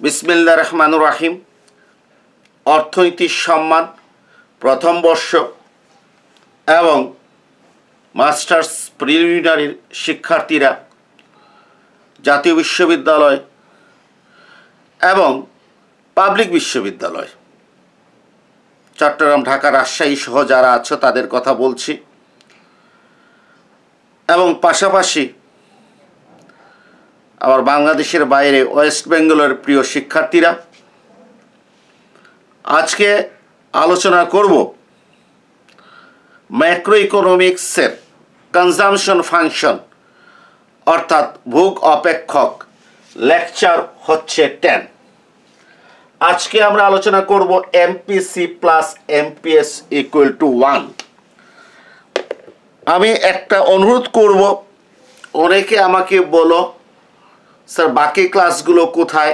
বিসমিল্লাহির রহমানির রহিম। অর্থনীতি সম্মান প্রথম বর্ষ এবং মাস্টার্স প্রিলিমিনারির শিক্ষার্থীরা জাতীয় বিশ্ববিদ্যালয় এবং পাবলিক বিশ্ববিদ্যালয় চট্টগ্রাম, ঢাকা, রাজশাহী সহ যারা আছে তাদের কথা বলছি, এবং পাশাপাশি আবার বাংলাদেশের বাইরে ওয়েস্ট বেঙ্গলের প্রিয় শিক্ষার্থীরা, আজকে আলোচনা করব ম্যাক্রো ইকোনমিক্সের কনজামশন ফাংশন অর্থাৎ ভোগ অপেক্ষক। লেকচার হচ্ছে 10। আজকে আমরা আলোচনা করব MPC plus MPS equal to 1। আমি একটা অনুরোধ করব, অনেকে আমাকে বলো স্যার বাকি ক্লাসগুলো কোথায়?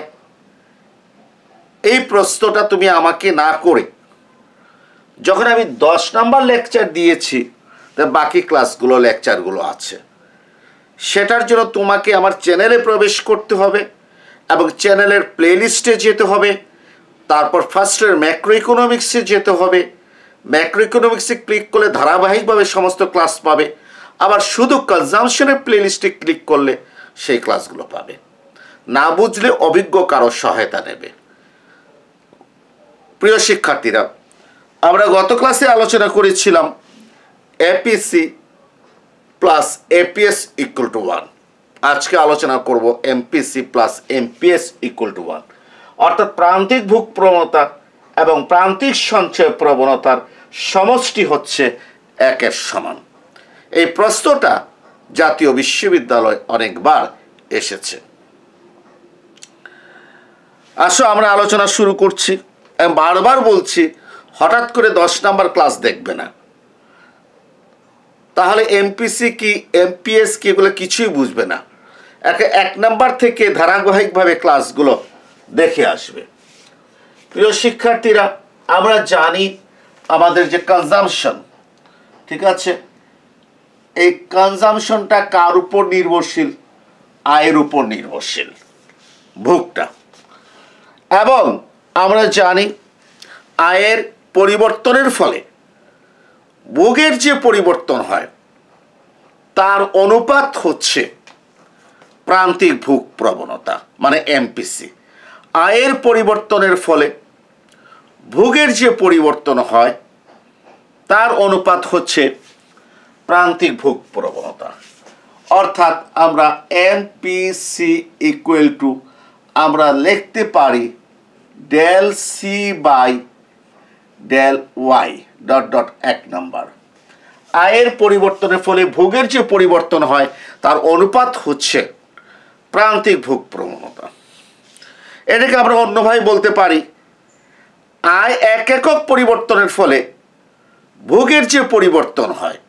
এই প্রশ্নটা তুমি আমাকে না করে, যখন আমি 10 নম্বর লেকচার দিয়েছি তা বাকি ক্লাসগুলো লেকচারগুলো আছে, সেটার জন্য তোমাকে আমার চ্যানেলে প্রবেশ করতে হবে এবং চ্যানেলের প্লেলিস্টে যেতে হবে। তারপর ফার্স্টের ম্যাক্রো ইকোনমিক্সে যেতে হবে। ম্যাক্রো ইকোনমিক্সে ক্লিক করলে ধারাবাহিকভাবে সমস্ত ক্লাস পাবে। আবার শুধু কনজামশনের প্লেলিস্টে ক্লিক করলে সেই ক্লাসগুলো পাবে। না বুঝলে অভিজ্ঞ কারো সহায়তা নেবে। প্রিয় শিক্ষার্থীরা, আমরা গত ক্লাসে আলোচনা করেছিলাম APC plus APS equal to 1। আজকে আলোচনা করব MPC plus MPS equal to 1, অর্থাৎ প্রান্তিক ভোগ প্রবণতা এবং প্রান্তিক সঞ্চয় প্রবণতার সমষ্টি হচ্ছে 1-এর সমান। এই প্রশ্নটা জাতীয় বিশ্ববিদ্যালয় অনেকবার এসেছে। আসো আমরা আলোচনা শুরু করছি। আমি বারবার বলছি, হঠাৎ করে 10 নম্বর ক্লাস দেখবে না, তাহলে এমপিসি কি এমপিএস কি এগুলো কিছুই বুঝবে না। 1 নম্বর থেকে ধারাবাহিকভাবে ক্লাসগুলো দেখে আসবে। প্রিয় শিক্ষার্থীরা, আমরা জানি আমাদের যে কনজামশন, ঠিক আছে, এই কনজামশনটা কার উপর নির্ভরশীল? আয়ের উপর নির্ভরশীল, ভোগটা। এবং আমরা জানি আয়ের পরিবর্তনের ফলে ভোগের যে পরিবর্তন হয় তার অনুপাত হচ্ছে প্রান্তিক ভোগ প্রবণতা, মানে এমপিসি। আয়ের পরিবর্তনের ফলে ভোগের যে পরিবর্তন হয় তার অনুপাত হচ্ছে প্রান্তিক ভোগ প্রবণতা। অর্থাৎ আমরা এমপিসি ইকুয়াল টু আমরা লিখতে পারি del C by del Y dot dot 1 number. আয়ের পরিবর্তনের ফলে ভোগের যে পরিবর্তন হয় তার অনুপাত হচ্ছে প্রান্তিক ভোগ প্রবণতা। এটাকে আমরা অন্যভাবে বলতে পারি, আয় 1 একক পরিবর্তনের ফলে ভোগের যে পরিবর্তন হয়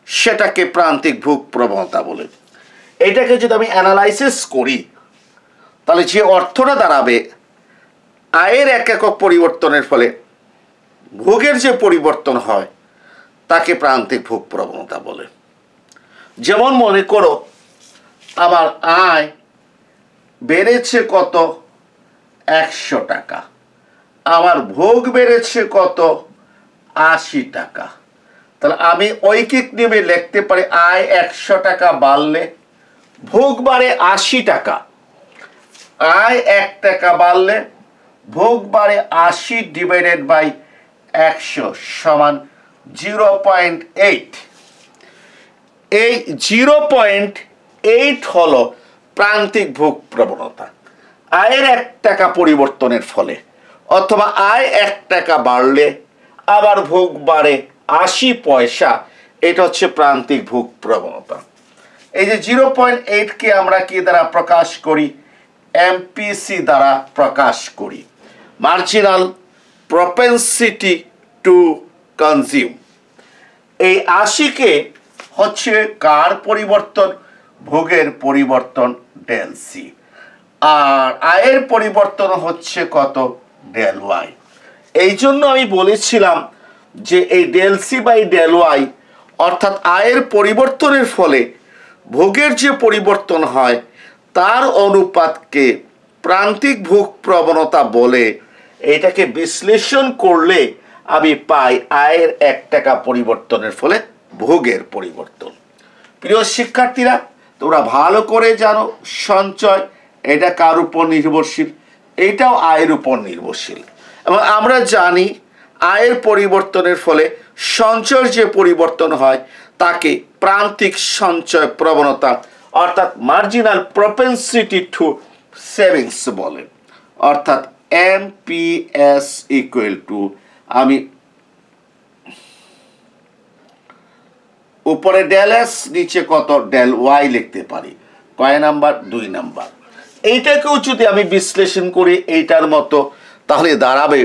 সেটাকে প্রান্তিক ভোগ প্রবণতা বলে। এটাকে যদি আমি অ্যানালাইসিস করি তাহলে যে অর্থটা দাঁড়াবে, আয়ের 1 একক পরিবর্তনের ফলে ভোগের যে পরিবর্তন হয় তাকে প্রান্তিক ভোগ প্রবণতা বলে। যেমন মনে করো আমার আয় বেড়েছে কত? 100 টাকা। আমার ভোগ বেড়েছে কত? 80 টাকা। তাহলে আমি ঐকিক নিয়মে লিখতে পারি আয় 100 টাকা বাড়লে ভোগ বাড়ে 80 টাকা। আয় 1 টাকা বাড়লে ভোগ বাড়ে 80 ডিভাইডেড বাই 100 সমান 0.8। এই 0.8 হলো প্রান্তিক ভোগ প্রবণতা আয়ের 1 টাকা পরিবর্তনের ফলে, অথবা আয় 1 টাকা বাড়লে আবার ভোগ বাড়ে 80 পয়সা। এটা হচ্ছে প্রান্তিক ভোগ প্রবণতা। এই যে 0.8 কে আমরা কি দ্বারা প্রকাশ করি? এমপিসি দ্বারা প্রকাশ করি, মার্জিনাল প্রপেন্সিটি টু কনজিউম। এই 80 কে হচ্ছে কার পরিবর্তন? ভোগের পরিবর্তন, ডেল সি। আর আয়ের পরিবর্তন হচ্ছে কত? Del Y. এই জন্য আমি বলেছিলাম যে এই del C by del Y অর্থাৎ আয়ের পরিবর্তনের ফলে ভোগের যে পরিবর্তন হয় তার অনুপাতকে প্রান্তিক ভোগ প্রবণতা বলে। এটাকে বিশ্লেষণ করলে আমি পাই আয়ের 1 টাকা পরিবর্তনের ফলে ভোগের পরিবর্তন। প্রিয় শিক্ষার্থীরা, তোমরা ভালো করে জানো সঞ্চয় এটা কার উপর নির্ভরশীল? এটাও আয়ের উপর নির্ভরশীল। এবং আমরা জানি আয়ের পরিবর্তনের ফলে সঞ্চয়ের যে পরিবর্তন হয় তাকে প্রান্তিক সঞ্চয় প্রবণতা অর্থাৎ মার্জিনাল প্রপেনসিটি টু সেভিংস বলে। অর্থাৎ MPS ইকুয়াল টু, আমি উপরে ডেল এস নিচে কত ডেল ওয়াই লিখতে পারি। কয় নাম্বার? 2 নাম্বার। এইটাকেও যদি আমি বিশ্লেষণ করি এইটার মতো, তাহলে দাঁড়াবে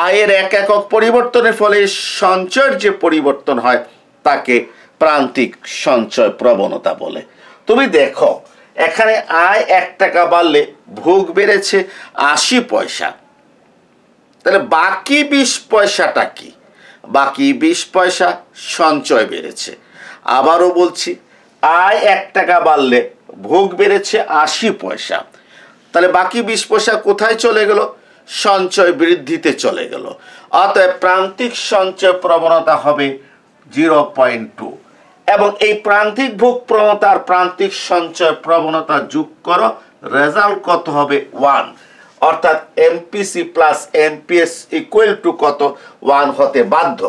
আয়ের 1 একক পরিবর্তনের ফলে সঞ্চয়ের যে পরিবর্তন হয় তাকে প্রান্তিক সঞ্চয় প্রবণতা বলে। তুমি দেখো এখানে আয় 1 টাকা বাড়লে ভোগ বেড়েছে 80 পয়সা। তাহলে বাকি 20 পয়সাটা কি? বাকি 20 পয়সা সঞ্চয় বেড়েছে। আবারও বলছি, আয় 1 টাকা বাড়লে ভোগ বেড়েছে 80 পয়সা। তাহলে বাকি 20 পয়সা কোথায় চলে গেল? সঞ্চয় বৃদ্ধিতে চলে গেল। অতএব প্রান্তিক সঞ্চয় প্রবণতা হবে 0.2। এবং এই প্রান্তিক ভোগ প্রবণতা আর প্রান্তিক সঞ্চয় প্রবণতা যোগ করো, রেজাল্ট কত হবে? 1। অর্থাৎ MPC plus MPS equal two কত? 1 হতে বাধ্য।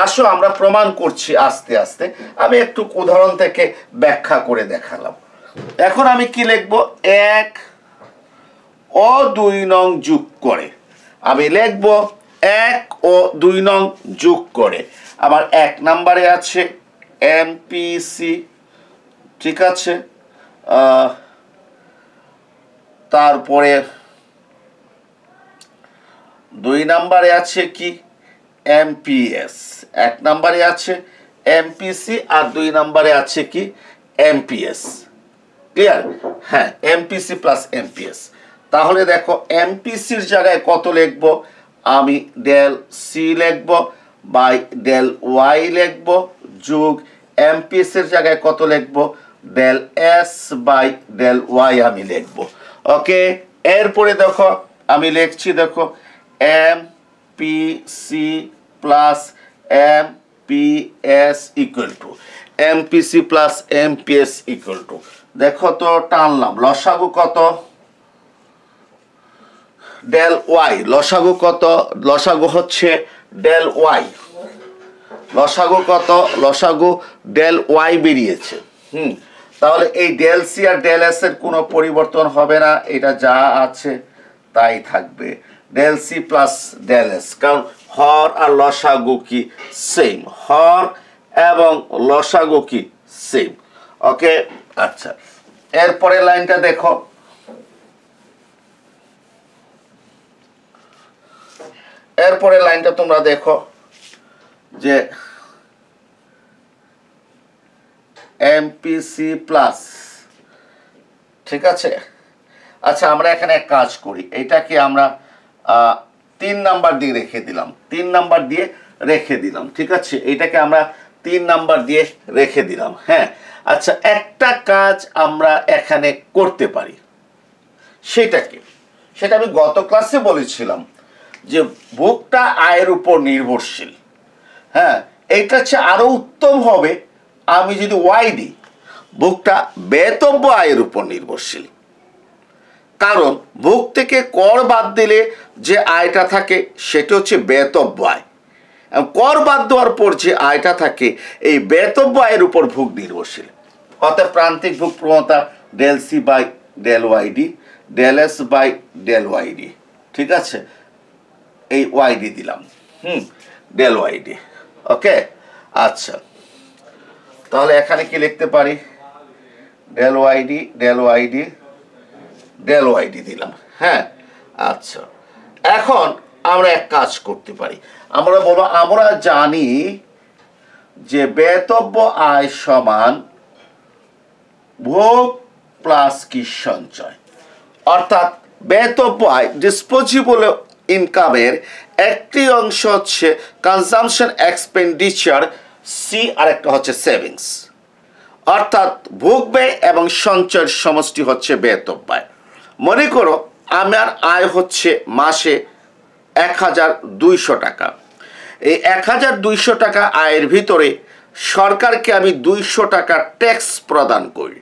আসো আমরা প্রমাণ করছি আস্তে আস্তে। আমি একটু উদাহরণ থেকে ব্যাখ্যা করে দেখালাম। এখন আমি কি লিখব? 1 ও 2 নং যোগ করে আমি লিখব 1 ও 2 নং যোগ করে। আমার 1 নম্বরে আছে MPC, ঠিক আছে। তারপরে 2 নম্বরে আছে কি? MPS। 1 নম্বরে আছে MPC আর 2 নম্বরে আছে কি? MPS। ক্লিয়ার? হ্যাঁ, MPC প্লাস MPS। তাহলে দেখো MPCর জায়গায় কত লিখব? আমি ডেল সি লিখব বাই ডেল ওয়াই লিখব যোগ MPS এর জায়গায় কত লিখব? Del S by del Y আমি লিখব। ওকে, এরপরে দেখো আমি লিখছি, দেখো MPC plus MPS equal to, MPC plus MPS equal to, দেখো তো টানলাম, লসাগু কত? Del Y. লসাগু কত? লসাগু হচ্ছে ডেল ওয়াই। লসাগু কত? লসাগু ডেল ওয়াই বেরিয়েছে। তাহলে এই ডেল সি আর ডেল এস এর কোনো পরিবর্তন হবে না, এটা যা আছে তাই থাকবে, del C plus del S. কারণ হর আর লসাগু কি? সেম। হর এবং লসাগু কি? সেম। ওকে, আচ্ছা, এরপরে লাইনটা দেখো, এরপরে লাইনটা তোমরা দেখো যে MPC প্লাস, ঠিক আছে। আচ্ছা, আমরা এখানে এক কাজ করি, এটাকে আমরা 3 নাম্বার দিয়ে রেখে দিলাম, 3 নাম্বার দিয়ে রেখে দিলাম, ঠিক আছে। এটাকে আমরা 3 নাম্বার দিয়ে রেখে দিলাম। হ্যাঁ, আচ্ছা, একটা কাজ আমরা এখানে করতে পারি, সেটা আমি গত ক্লাসে বলেছিলাম যে ভোগটা আয়ের উপর নির্ভরশীল। হ্যাঁ, এইটা হচ্ছে আরো উত্তম হবে আমি যদি ওয়াই দিই, ভোগটা ব্যয়তব্য আয়ের উপর নির্ভরশীল। কারণ ভোগ থেকে কর বাদ দিলে যে আয়টা থাকে সেটা হচ্ছে ব্যয়তব্য আয়, কর বাদ দেওয়ার পর যে আয়টা থাকে এই ব্যয়তব্য আয়ের উপর ভোগ নির্ভরশীল। অর্থাৎ প্রান্তিক ভোগ প্রবণতা del C by del YD, del S by del YD, ঠিক আছে। এই ওয়াইডি দিলাম, ডেল ওয়াইডি। ওকে, আচ্ছা, তাহলে এখানে কি লিখতে পারি? Del YD, del YD, del YD দিলাম। হ্যাঁ, আচ্ছা, এখন আমরা এক কাজ করতে পারি, আমরা বলবো আমরা জানি যে ব্যয়তব্য আয় সমান ভোগ প্লাস কি? সঞ্চয়। অর্থাৎ ব্যয়তব্য আয় ডিসপোজেবল ইনকামের একটি অংশ হচ্ছে কনজামশন এক্সপেন্ডিচার, সি আর একটা হচ্ছে সেভিংস। অর্থাৎ ভোগ ব্যয় এবং সঞ্চয়ের সমষ্টি হচ্ছে ব্যয়তব্য আয়। মনে করো আমার আয় হচ্ছে মাসে 1200 টাকা। এই 1200 টাকা আয়ের ভিতরে সরকারকে আমি 200 টাকা ট্যাক্স প্রদান করি।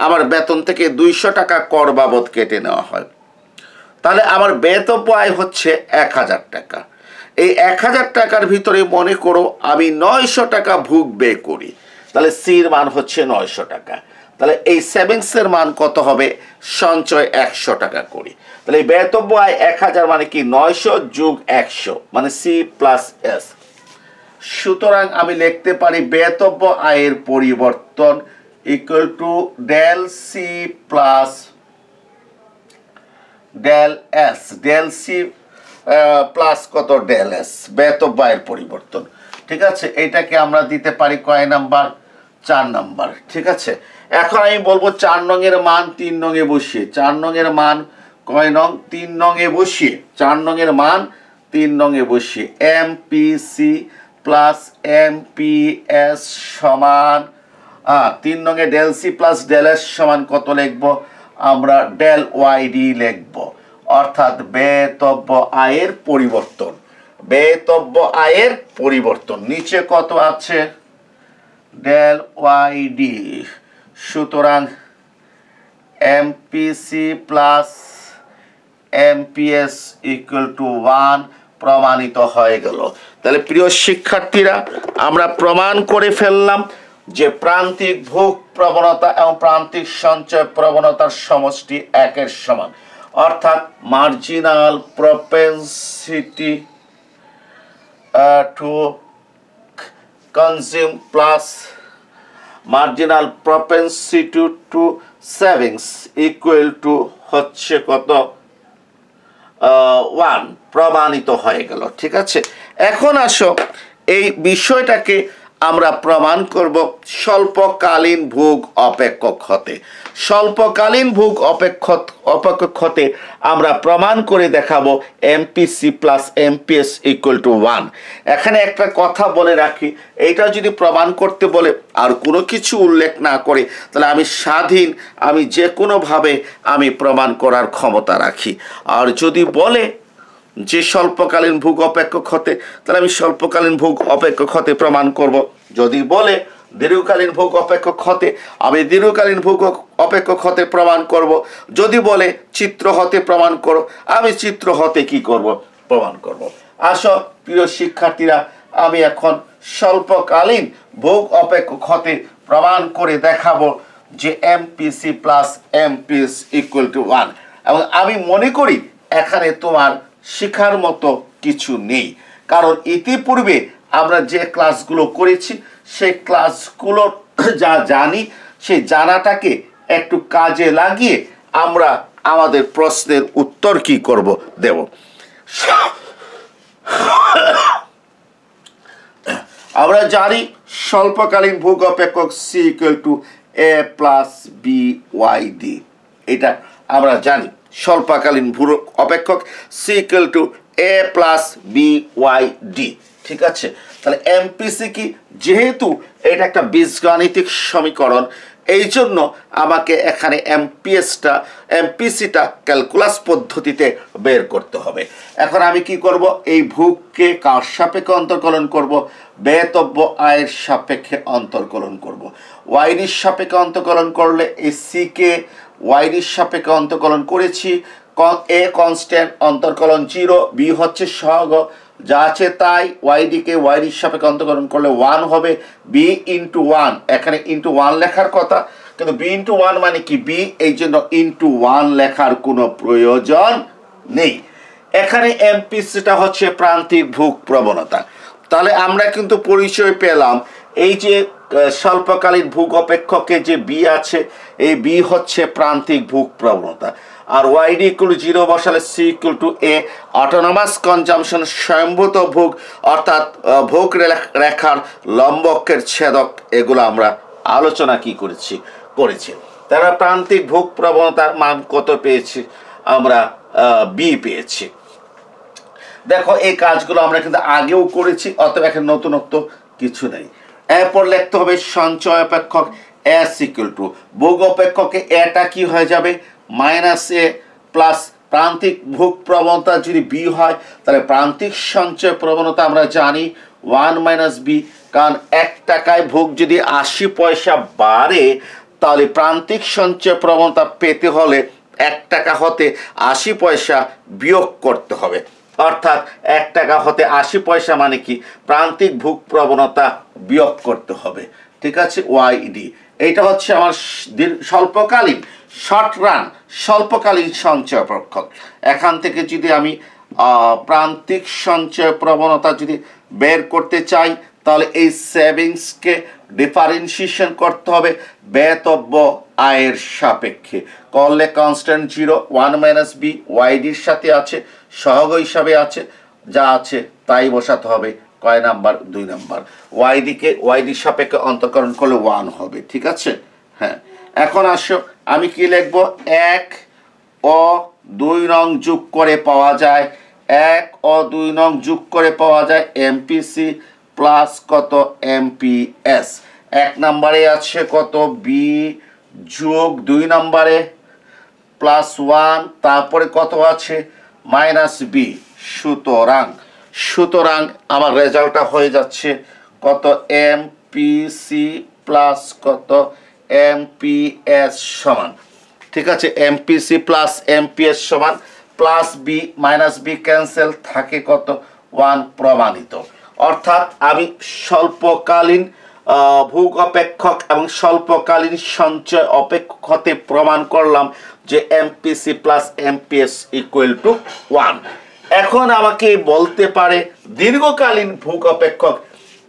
আমার বেতন থেকে 200 টাকা কর বাবদ কেটে নেওয়া হয়। তাহলে আমার ব্যয়তব্য আয় হচ্ছে 1000 টাকা। এই 1000 টাকার ভিতরে মনে করো আমি 900 টাকা ভোগ ব্যয় করি, তাহলে সির মান হচ্ছে 900 টাকা। তাহলে এই সেভিংসের মান কত হবে? সঞ্চয় 100 টাকা করি। তাহলে এই ব্যয়তব্য আয় 1000 মানে কি 900 যোগ 100 মানে সি প্লাস এস। সুতরাং আমি লিখতে পারি ব্যয়তব্য আয়ের পরিবর্তন equal to del C plus del S. Del C plus কত? ডেল এস, ব্যয়তব্য আয়ের পরিবর্তন। ঠিক আছে, এটাকে আমরা দিতে পারি কয় নাম্বার? 4 নাম্বার। ঠিক আছে, এখন আমি বলবো 4 নং এর মান 3 নং এ বসিয়ে। 4 নং এর মান কয় নং? 3 নং এ বসিয়ে। 4 নং এর মান 3 নং এ বসিয়ে এমপিসি প্লাস এমপিএস সমান 3 নং এ del C plus del S সমান কত লিখবো আমরা? ডেল ওয়াইডি লিখবো, অর্থাৎ ব্যয়তব্য আয়ের পরিবর্তন। ব্যয়তব্য আয়ের পরিবর্তন নিচে কত আছে? Del YD. সুতরাং MPC plus MPS equal to 1 প্রমাণিত হয়ে গেল। তাহলে প্রিয় শিক্ষার্থীরা, আমরা প্রমাণ করে ফেললাম যে প্রান্তিক ভোগ প্রবণতা এবং প্রান্তিক সঞ্চয় প্রবণতার সমষ্টি 1 এর সমান, অর্থাৎ marginal propensity to consume plus marginal propensity to savings equal to হচ্ছে কত? 1 প্রমাণিত হয়ে গেল। ঠিক আছে, এখন আসো এই বিষয়টাকে আমরা প্রমাণ করব স্বল্পকালীন ভোগ অপেক্ষক হতে। স্বল্পকালীন ভোগ অপেক্ষক হতে আমরা প্রমাণ করে দেখাবো MPC plus MPS equal to 1। এখানে একটা কথা বলে রাখি, এইটা যদি প্রমাণ করতে বলে আর কোনো কিছু উল্লেখ না করে, তাহলে আমি স্বাধীন, আমি যে কোনোভাবে আমি প্রমাণ করার ক্ষমতা রাখি। আর যদি বলে যে স্বল্পকালীন ভোগ অপেক্ষক হতে, তাহলে আমি স্বল্পকালীন ভোগ অপেক্ষক হতে প্রমাণ করব। যদি বলে দীর্ঘকালীন ভোগ অপেক্ষক হতে, আমি দীর্ঘকালীন ভোগ অপেক্ষক হতে প্রমাণ করব। যদি বলে চিত্র হতে প্রমাণ করো, আমি চিত্র হতে কি করব? প্রমাণ করব। আসো প্রিয় শিক্ষার্থীরা, আমি এখন স্বল্পকালীন ভোগ অপেক্ষক হতে প্রমাণ করে দেখাবো যে MPC plus MPS equal to 1। এবং আমি মনে করি এখানে তোমার শেখার মতো কিছু নেই, কারণ ইতিপূর্বে আমরা যে ক্লাসগুলো করেছি সেই ক্লাসগুলো যা জানি সেই জানাটাকে একটু কাজে লাগিয়ে আমরা আমাদের প্রশ্নের উত্তর কি করব? দেব। আমরা জানি স্বল্পকালীন ভোগ অপেক্ষক C equal to A plus B Y D. এটা আমরা জানি স্বল্পকালীন ভোগ অপেক্ষক C equal to A plus B Y D. ঠিক আছে, তাহলে এমপিসি কি? যেহেতু এটা একটা বীজগাণিতিক সমীকরণ, এই জন্য আমাকে এখানে এমপিসিটা ক্যালকুলাস পদ্ধতিতে বের করতে হবে। এখন আমি কি করব? এই ভোগকে কার সাপেক্ষে অন্তর্কলন করব? ব্যয়তব্য আয়ের সাপেক্ষে অন্তর্কলন করব। ওয়াইডির সাপেক্ষে অন্তর্কলন করলে এই সিকে ওয়াইডির সাপেক্ষে অন্তর্কলন করেছি। এ কনস্ট্যান্ট, অন্তর্কলন 0, বি হচ্ছে সহগ, যা আছে তাই। ওয়াইডিকে ওয়াইডির সাপেক্ষে অন্তর্কলন করলে 1 হবে। বি ইন্টু 1, এখানে ইন্টু 1 লেখার কথা, কিন্তু বি ইন্টু 1 মানে কি বি, এই জন্য ইন্টু 1 লেখার কোনো প্রয়োজন নেই। এখানে এমপিসিটা হচ্ছে প্রান্তিক ভোগ প্রবণতা। তাহলে আমরা কিন্তু পরিচয় পেলাম এই যে স্বল্পকালীন ভোগ অপেক্ষকে যে বি আছে, এই বি হচ্ছে প্রান্তিক ভোগ প্রবণতা। আর ওয়াইডি ইকুয়াল 0 বসালে C equal to A, autonomous consumption স্বয়ংভূত ভোগ, অর্থাৎ ভোগ রেখার লম্বকের ছেদক, এগুলো আমরা আলোচনা কি করেছি? তারা প্রান্তিক ভোগ প্রবণতার মান কত পেয়েছি? আমরা বি পেয়েছি। দেখো এই কাজগুলো আমরা কিন্তু আগেও করেছি, অতএব এখানে নতুনত্ব কিছু নেই। এরপর লিখতে হবে সঞ্চয় অপেক্ষক এস ইকুয়াল টু ভোগ অপেক্ষকে এটা কি হয়ে যাবে? মাইনাস এ প্লাস প্রান্তিক ভোগ প্রবণতা যদি বি হয় তাহলে প্রান্তিক সঞ্চয় প্রবণতা আমরা জানি 1 - বি, কারণ 1 টাকায় ভোগ যদি 80 পয়সা বাড়ে তাহলে প্রান্তিক সঞ্চয় প্রবণতা পেতে হলে 1 টাকা হতে 80 পয়সা বিয়োগ করতে হবে, অর্থাৎ 1 টাকা হতে 80 পয়সা মানে কি প্রান্তিক ভোগ প্রবণতা বিয়োগ করতে হবে। ঠিক আছে, ওয়াইডি। এইটা হচ্ছে আমার স্বল্পকালীন শর্ট রান স্বল্পকালীন সঞ্চয় অপেক্ষক। এখান থেকে যদি আমি প্রান্তিক সঞ্চয় প্রবণতা যদি বের করতে চাই তাহলে এই সেভিংসকে ডিফারেন্সিয়েশন করতে হবে ব্যয়তব্য আয়ের সাপেক্ষে। করলে কনস্ট্যান্ট 0 1 - বি ওয়াইডির সাথে আছে, সহগ হিসাবে আছে, যা আছে তাই বসাতে হবে। কয় নাম্বার? 2 নাম্বার। ওয়াইডিকে ওয়াইডির সাপেক্ষে অন্তঃকরণ করলে 1 হবে। ঠিক আছে, হ্যাঁ। এখন আসো আমি কি লিখব? 1 ও 2 নং যোগ করে পাওয়া যায় 1 ও 2 নং যোগ করে পাওয়া যায় এমপিসি প্লাস কত এমপিএস। 1 নম্বরে আছে কত বি যোগ 2 নম্বরে প্লাস 1, তারপরে কত আছে মাইনাস বি। সুতরাং আমার রেজাল্টটা হয়ে যাচ্ছে কত এমপিসি প্লাস কত এমপিএস সমান। ঠিক আছে, এমপিসি প্লাস এমপিএস সমান plus B minus B cancel, থাকে কত 1 প্রমাণিত। অর্থাৎ আমি স্বল্পকালীন ভোগ অপেক্ষক এবং স্বল্পকালীন সঞ্চয় অপেক্ষক হতে প্রমাণ করলাম যে MPC plus MPS equal to 1। এখন আমাকে বলতে পারে দীর্ঘকালীন ভোগ অপেক্ষক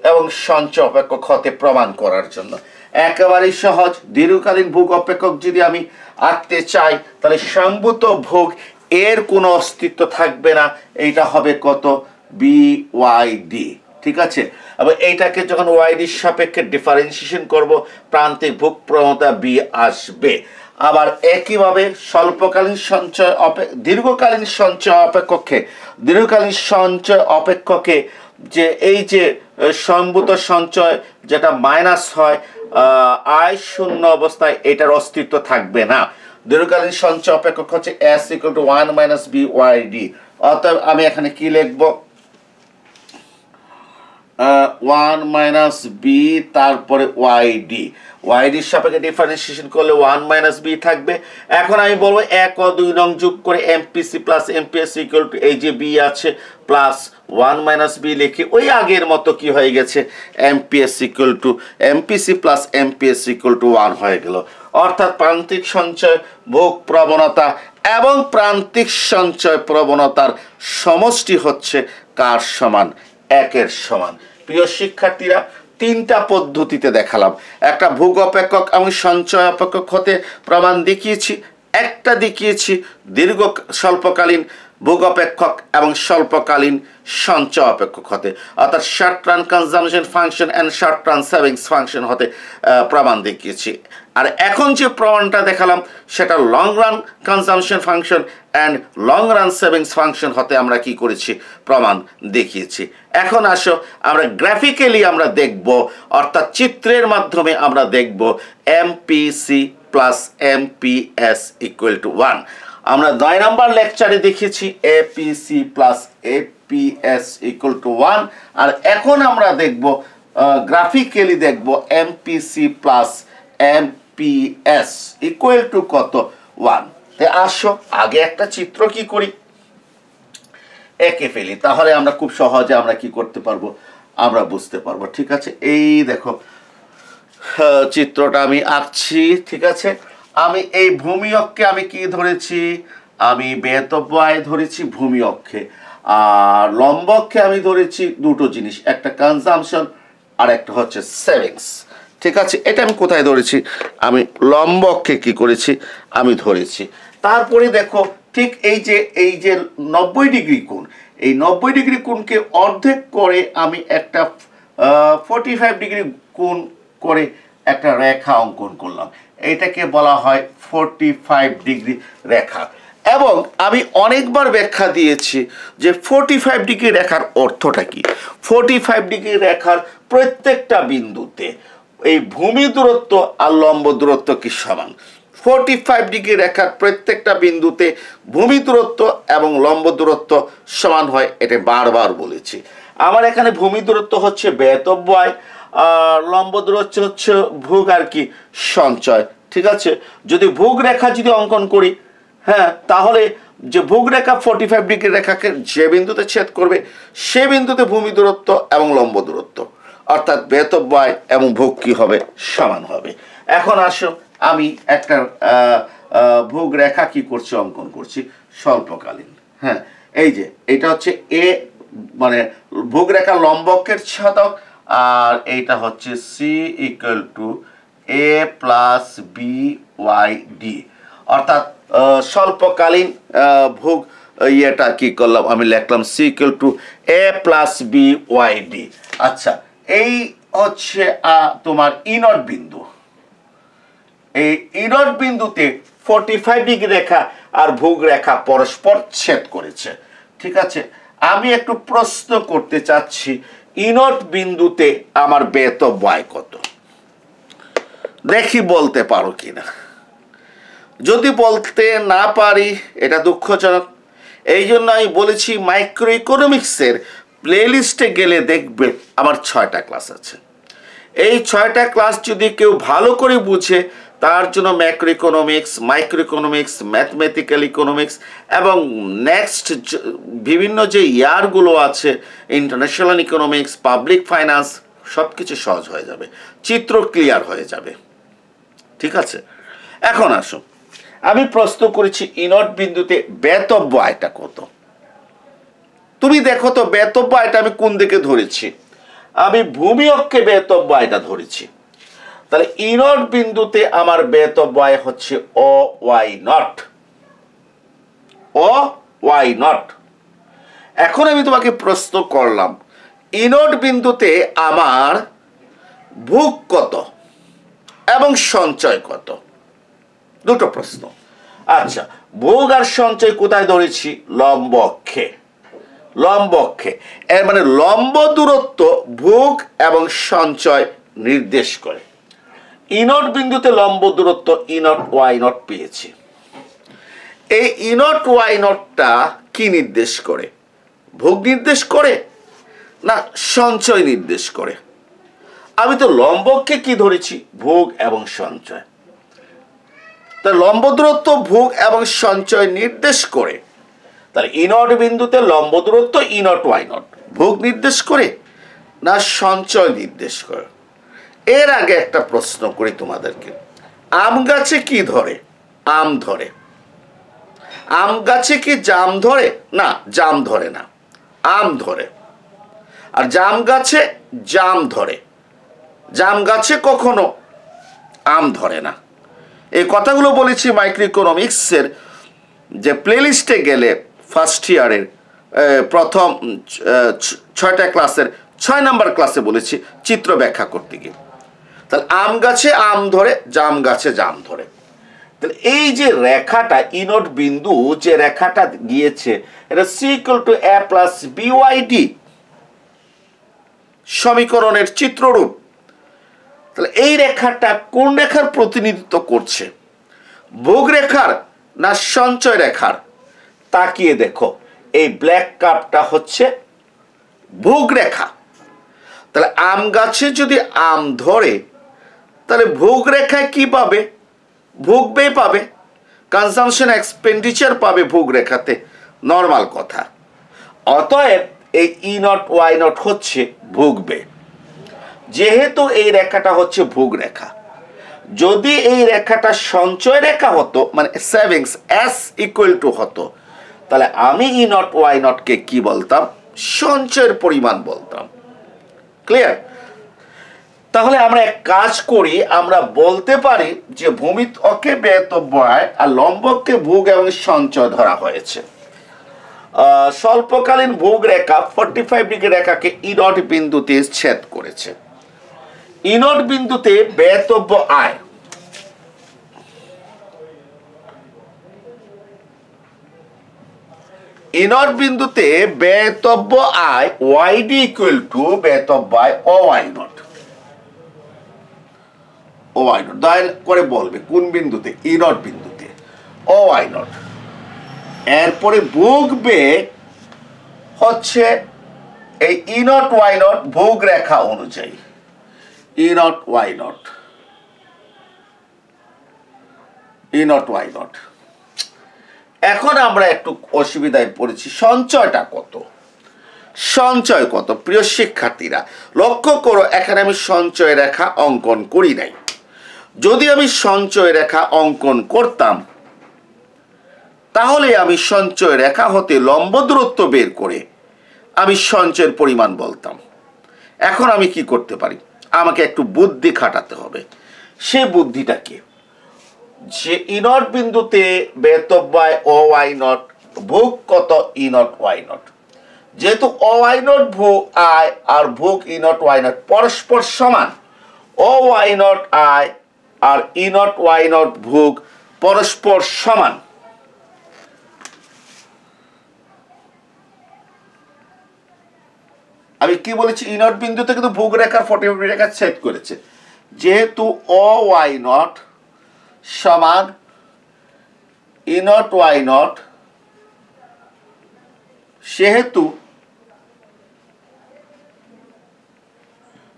এবং সঞ্চয় অপেক্ষক হতে প্রমাণ করার জন্য একেবারেই সহজ। দীর্ঘকালীন ভোগ অপেক্ষক যদি আমি আঁকতে চাই তাহলে সম্ভূত ভোগ এর কোনো অস্তিত্ব থাকবে না, এইটা হবে কত বিওয়াইডি। ঠিক আছে, এবং এইটাকে যখন ওয়াইডির সাপেক্ষে ডিফারেন্সিয়েশন করব প্রান্তিক ভোগ প্রবণতা বি আসবে। আবার একইভাবে স্বল্পকালীন সঞ্চয় দীর্ঘকালীন সঞ্চয় অপেক্ষকে যে এই যে সম্ভূত সঞ্চয় যেটা মাইনাস হয় আয় শূন্য অবস্থায়, এটার অস্তিত্ব থাকবে না। দীর্ঘকালীন সঞ্চয় অপেক্ষক হচ্ছে S = 1 - বি ওয়াইডি। অতএব আমি এখানে কি লিখব? 1 - বি তারপরে ওয়াইডি। ওয়াইডির সাপেক্ষে ডিফারেন্সিয়েশন করলে 1 - বি থাকবে। এখন আমি বলবো 1 ও 2 নং যোগ করে MPC plus MPS equal two এই যে বি আছে প্লাস 1 - বি লিখে ওই আগের মতো কি হয়ে গেছে amps equal two MPC plus MPS equal to 1 হয়ে গেল। অর্থাৎ প্রান্তিক সঞ্চয় ভোগ প্রবণতা এবং প্রান্তিক সঞ্চয় প্রবণতার সমষ্টি হচ্ছে কার সমান? 1 এর সমান। প্রিয় শিক্ষার্থীরা, 3টা পদ্ধতিতে দেখালাম। একটা ভোগ অপেক্ষক এবং সঞ্চয় অপেক্ষক হতে প্রমাণ দেখিয়েছি, একটা দেখিয়েছি স্বল্পকালীন ভোগ অপেক্ষক এবং স্বল্পকালীন সঞ্চয় অপেক্ষক হতে, অর্থাৎ short run consumption function and short run savings function হতে প্রমাণ দেখিয়েছি। আর এখন যে প্রমাণটা দেখালাম সেটা long run consumption function and long run savings function হতে আমরা কি করেছি? প্রমাণ দেখিয়েছি। এখন আসো আমরা গ্রাফিক্যালি আমরা দেখব, অর্থাৎ চিত্রের মাধ্যমে আমরা দেখব MPC plus MPS equal to 1। আমরা 9 নম্বর লেকচারে দেখেছি APC plus APS equal to 1। আর এখন আমরা দেখব গ্রাফিক্যালি দেখব MPC plus MPS equal two কত? 1। তাই আসো আগে একটা চিত্র কি করি, এঁকে ফেলি, তাহলে আমরা খুব সহজে আমরা কি করতে পারবো, আমরা বুঝতে পারবো। ঠিক আছে, এই দেখো চিত্রটা আমি আঁকছি। ঠিক আছে, আমি এই ভূমি অক্ষে আমি কি ধরেছি? আমি ব্যয়তব্য আয় ধরেছি ভূমি অক্ষে, আর লম্ব অক্ষে আমি ধরেছি দুটো জিনিস, একটা কনজামশন আর একটা হচ্ছে সেভিংস। ঠিক আছে, এটা আমি কোথায় ধরেছি? আমি লম্ব অক্ষে কি করেছি? আমি ধরেছি। তারপরে দেখো ঠিক এই যে 90 ডিগ্রি কোণ, এই 90 ডিগ্রি কোণকে অর্ধেক করে আমি একটা 45 ডিগ্রি কোণ করে একটা রেখা অঙ্কন করলাম, এটাকে বলা হয় 45 ডিগ্রি রেখা। এবং আমি অনেকবার ব্যাখ্যা দিয়েছি যে 45 ডিগ্রি রেখার অর্থটা কি। 45 ডিগ্রি রেখার প্রত্যেকটা বিন্দুতে এই ভূমি দূরত্ব আর লম্ব দূরত্ব কি সমান? 45 ডিগ্রি রেখার প্রত্যেকটা বিন্দুতে ভূমি দূরত্ব এবং লম্ব দূরত্ব সমান হয়, এটা বারবার বলেছি। আমার এখানে ভূমি দূরত্ব হচ্ছে বেতব্য আয়, আর লম্ব দূরত্ব হচ্ছে ভোগ আর কি সঞ্চয়। ঠিক আছে, যদি ভোগ রেখা যদি অঙ্কন করি, হ্যাঁ, তাহলে যে ভোগ রেখা 45 ডিগ্রি রেখাকে যে বিন্দুতে ছেদ করবে সে বিন্দুতে ভূমি দূরত্ব এবং লম্ব দূরত্ব অর্থাৎ বেতব্য আয় এবং ভোগ কি হবে, সমান হবে। এখন আসো আমি একটা ভোগ রেখা কি করছি, অঙ্কন করছি স্বল্পকালীন। হ্যাঁ, এই যে এটা হচ্ছে এ, মানে ভোগ রেখা লম্বকের ছেদক, আর এইটা হচ্ছে C equal to A plus B Y D, অর্থাৎ স্বল্পকালীন ভোগ ইয়েটা কি করলাম, আমি লিখলাম C equal to A plus B Y D. আচ্ছা, এই হচ্ছে তোমার ইনট বিন্দু। এই ইনট বিন্দুতে 45 ডিগ্রি রেখা আর ভোগ রেখা পরস্পর ছেদ করেছে। ঠিক আছে, আমি একটু প্রশ্ন করতে চাচ্ছি, ইনট বিন্দুতে আমার বেতব্য আয় কত, দেখি বলতে পারো কিনা। যদি বলতে না পারি এটা দুঃখজনক। এই জন্য আমি বলেছি মাইক্রো ইকোনমিক্সের প্লেলিস্টে গেলে দেখবে আমার 6টা ক্লাস আছে। এই 6টা ক্লাস যদি কেউ ভালো করে বুঝে, তার জন্য macro economics, micro economics, mathematical economics এবং নেক্সট বিভিন্ন যে ইয়ারগুলো আছে, ইন্টারন্যাশনাল ইকোনমিক্স, পাবলিক ফাইন্যান্স, সব কিছু সহজ হয়ে যাবে, চিত্র ক্লিয়ার হয়ে যাবে। ঠিক আছে, এখন আসো, আমি প্রশ্ন করেছি ইনট বিন্দুতে বেতব্য আয়টা কত। তুমি দেখো তো বেতব্য আয়টা আমি কোন দিকে ধরেছি, আমি ভূমি অক্ষে বেতব্য আয়টা ধরেছি। তাহলে ইনট বিন্দুতে আমার বেতব্য আয় হচ্ছে O Y naught, O Y naught. এখন আমি তোমাকে প্রশ্ন করলাম ইনট বিন্দুতে আমার ভোগ কত এবং সঞ্চয় কত, দুটো প্রশ্ন। আচ্ছা, ভোগ আর সঞ্চয় কোথায় ধরেছি, লম্ব অক্ষে। লম্ব অক্ষে, এর মানে লম্ব দূরত্ব ভোগ এবং সঞ্চয় নির্দেশ করে। ইনট বিন্দুতে লম্ব দূরত্ব ইনট ওয়াই নট পেয়েছি। এই ইনট ওয়াই নটটা কি নির্দেশ করে, ভোগ নির্দেশ করে না সঞ্চয় নির্দেশ করে? আমি তো লম্বকে কি ধরেছি, ভোগ এবং সঞ্চয়। তা লম্ব দূরত্ব ভোগ এবং সঞ্চয় নির্দেশ করে, তাহলে ইনট বিন্দুতে লম্ব দূরত্ব ইনট ওয়াই নট ভোগ নির্দেশ করে না সঞ্চয় নির্দেশ করে? এর আগে একটা প্রশ্ন করি তোমাদেরকে, আম গাছে কি ধরে, আম ধরে। আম গাছে কি জাম ধরে, না জাম ধরে না, আম ধরে। আর জাম গাছে জাম ধরে, জাম গাছে কখনো আম ধরে না। এই কথাগুলো বলেছি মাইক্রো ইকোনমিক্সের যে প্লেলিস্টে গেলে ফার্স্ট ইয়ারের প্রথম 6টা ক্লাসের 6 নম্বর ক্লাসে বলেছি চিত্র ব্যাখ্যা করতে গিয়ে। তাহলে আম গাছে আম ধরে, জাম গাছে জাম ধরে। তাহলে এই যে রেখাটা ইনট বিন্দু যে রেখাটা গিয়েছে, এটা C equal to A plus B Y D সমীকরণের চিত্ররূপ। তাহলে এই রেখাটা কোন রেখার প্রতিনিধিত্ব করছে, ভোগ রেখার না সঞ্চয় রেখার? তাকিয়ে দেখো, এই ব্ল্যাক কাপটা হচ্ছে ভোগ রেখা। তাহলে আম গাছে যদি আম ধরে, তাহলে ভোগ রেখায় কি পাবে, ভোগ ব্যয় পাবে, কনজামশন এক্সপেন্ডিচার পাবে ভোগ রেখাতে, নর্মাল কথা। অতএব এই ই নট ওয়াই নট হচ্ছে ভোগ ব্যয়। যেহেতু এই রেখাটা হচ্ছে ভোগ রেখা, যদি এই রেখাটা সঞ্চয় রেখা হতো, মানে সেভিংস এস ইকুয়াল টু হতো, তাহলে আমি ই নট ওয়াই নটকে কি বলতাম, সঞ্চয়ের পরিমাণ বলতাম। ক্লিয়ার? তাহলে আমরা এক কাজ করি, আমরা বলতে পারি যে ভূমি অক্ষে বেতব্য আয় আর লম্বককে ভোগ এবং সঞ্চয় ধরা হয়েছে। স্বল্পকালীন ভোগ রেখা 45 ডিগ্রি রেখাকে ইনট বিন্দুতে ছেদ করেছে। ইনট বিন্দুতে বেতব্য আয় ইনট বিন্দুতে বেতব্য আয় ওয়াইডি ইকুয়াল টু বেতব্য আয় O Y naught. O Y naught দয়া করে বলবে কোন বিন্দুতে, ই নট বিন্দুতে ও ওয়াই নট। এরপরে ভুগবে হচ্ছে এই ই নট ওয়াই নট ভোগ রেখা অনুযায়ী, E naught Y naught, E naught Y naught. এখন আমরা একটু অসুবিধায় পড়েছি, সঞ্চয়টা কত, সঞ্চয় কত? প্রিয় শিক্ষার্থীরা লক্ষ্য করো, এখানে আমি সঞ্চয় রেখা অঙ্কন করি নাই। যদি আমি সঞ্চয় রেখা অঙ্কন করতাম তাহলে আমি সঞ্চয় রেখা হতে লম্ব দূরত্ব বের করে আমি সঞ্চয়ের পরিমাণ বলতাম। এখন আমি কি করতে পারি, আমাকে একটু বুদ্ধি খাটাতে হবে। সে বুদ্ধিটা কি, যে ই নট বিন্দুতে বেতব্যয় ও ওয়াই নট ভোগ কত, ই নট ওয়াই নট। যেহেতু ও ওয়াই নট ভোগ আই আর ভোগ ই নট ওয়াই নট পরস্পর সমান, ও ওয়াই নট আই আর ই নট ওয়াই নট ভোগ পরস্পর সমান, আমি কি বলেছি, ই নট বিন্দুতে কিন্তু ভোগ রেখার 45 রেখা ছেদ করেছে। যেহেতু ও ওয়াই নট সমান ই নট ওয়াই নট, সেহেতু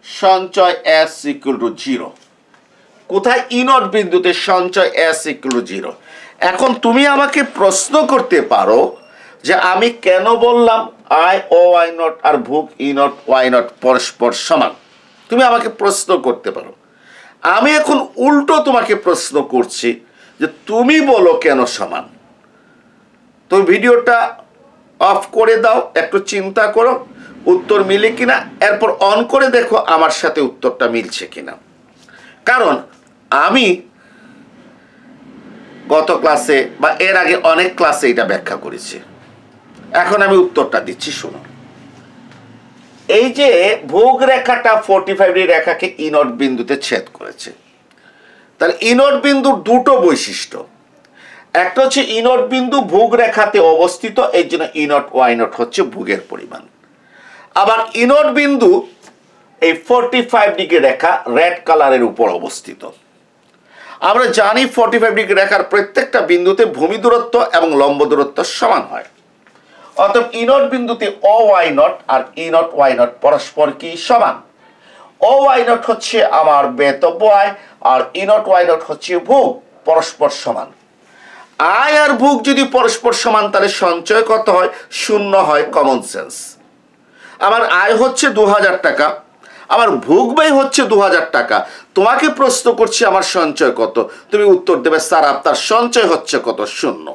সঞ্চয় এস ইকুয়াল টু 0। কোথায়? ই নট বিন্দুতে সঞ্চয় এস ইকুয়াল টু 0। এখন তুমি আমাকে প্রশ্ন করতে পারো যে আমি কেন বললাম আই ও ওয়াই নট আর ভোগ ই নট ওয়াই নট পরস্পর সমান। তুমি আমাকে প্রশ্ন করতে পারো। আমি এখন উল্টো তোমাকে প্রশ্ন করছি যে তুমি বলো কেন সমান। তো ভিডিওটা অফ করে দাও, একটু চিন্তা করো উত্তর মিলে কিনা, এরপর অন করে দেখো আমার সাথে উত্তরটা মিলছে কিনা। কারণ আমি গত ক্লাসে বা এর আগে অনেক ক্লাসে এটা ব্যাখ্যা করেছি। এখন আমি উত্তরটা দিচ্ছি, শোনো। এই যে ভোগ রেখাটা 45 ডিগ্রি রেখাকে ই নট বিন্দুতে ছেদ করেছে, তাহলে ই নট বিন্দুর দুটো বৈশিষ্ট্য। একটা হচ্ছে ই নট বিন্দু ভোগ রেখাতে অবস্থিত, এই জন্য ই নট ওয়াই নট হচ্ছে ভোগের পরিমাণ। আবার ই নট বিন্দু এই 45 ডিগ্রি রেখা রেড কালারের উপর অবস্থিত। আমরা জানি 45 ডিগ্রি রেখার প্রত্যেকটা বিন্দুতে ভূমি দূরত্ব এবং লম্ব দূরত্ব সমান হয়। অতএব ই নট বিন্দুতে ও ওয়াই নট আর ই নট ওয়াই নট পরস্পর কি সমান। ও ওয়াই নট হচ্ছে আমার বেতব্য আয় আর ই নট ওয়াই নট হচ্ছে ভোগ, পরস্পর সমান। আয় আর ভোগ যদি পরস্পর সমান তাহলে সঞ্চয় কত হয়? 0 হয়, কমন সেন্স। আমার আয় হচ্ছে 2000 টাকা, আমার ভোগ ব্যয় হচ্ছে 2000 টাকা। তোমাকে প্রশ্ন করছি আমার সঞ্চয় কত, তুমি উত্তর দেবে স্যার আপনার সঞ্চয় হচ্ছে কত? 0।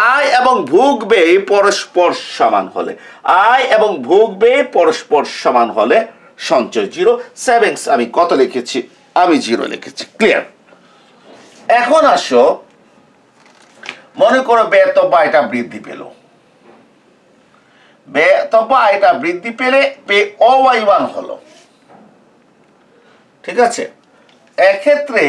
আয় এবং ভোগ ব্যয় পরস্পর সমান হলে, আয় এবং ভোগ ব্যয় পরস্পর সমান হলে সঞ্চয় 0। সেভিংস আমি কত লিখেছি? আমি 0 লিখেছি। ক্লিয়ার? এখন আসো, মনে করো বেতব্য আয়টা বৃদ্ধি পেল, বেতব্য আয়টা বৃদ্ধি পেলে ও ওয়াই 1 হলো। ঠিক আছে, এক্ষেত্রে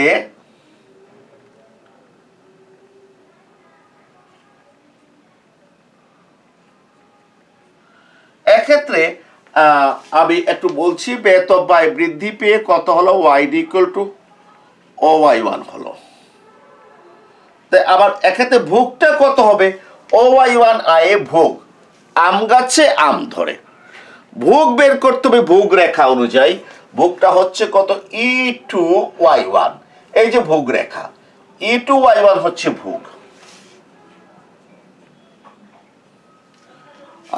আমি একটু বলছি, বেতব্য আয় বৃদ্ধি পেয়ে কত হলো? ওয়াই ইকুয়াল টু ও ওয়াই 1 হলো। তাই আবার এক্ষেত্রে ভোগটা কত হবে? ও ওয়াই 1 আয়ে ভোগ, আম গাছে আম ধরে। ভোগ বের করতে হবে ভোগ রেখা অনুযায়ী। ভোগটা হচ্ছে কত? ই টু ওয়াই 1। এই যে ভোগ রেখা, ই টু ওয়াই 1 হচ্ছে ভোগ।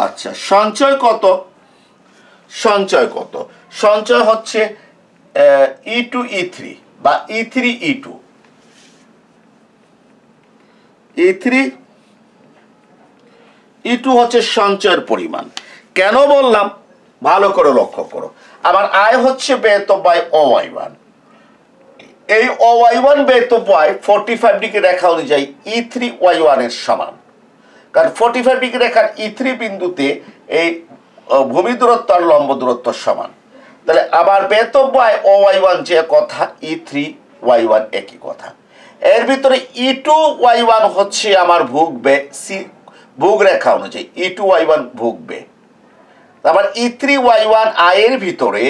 আচ্ছা, সঞ্চয় কত? সঞ্চয় কত? সঞ্চয় হচ্ছে ই টু ই থ্রি বা E three E two, E three E two হচ্ছে সঞ্চয়ের পরিমাণ। কেন বললাম ভালো করে লক্ষ্য করো। আমার আয় হচ্ছে বেতব্য আয় ও ওয়াই 1। এই ও ওয়াই 1 বেতব্য আয় 45 ডিগ্রি রেখা অনুযায়ী ই থ্রি ওয়াই 1 এর সমান। কারণ 45 ডিগ্রি রেখার ই থ্রি বিন্দুতে এই ভূমি দূরত্ব আর লম্ব দূরত্ব সমান। তাহলে আবার বেতব্য আয় ও ওয়াই 1 যে কথা, ই থ্রি ওয়াই 1 একই কথা। এর ভিতরে ই টু ওয়াই 1 হচ্ছে আমার ভোগ ব্যয়, সি ভোগ রেখা অনুযায়ী ই টু ওয়াই 1 ভোগ ব্যয়। আবার ই থ্রি ওয়াই 1 আয়ের ভিতরে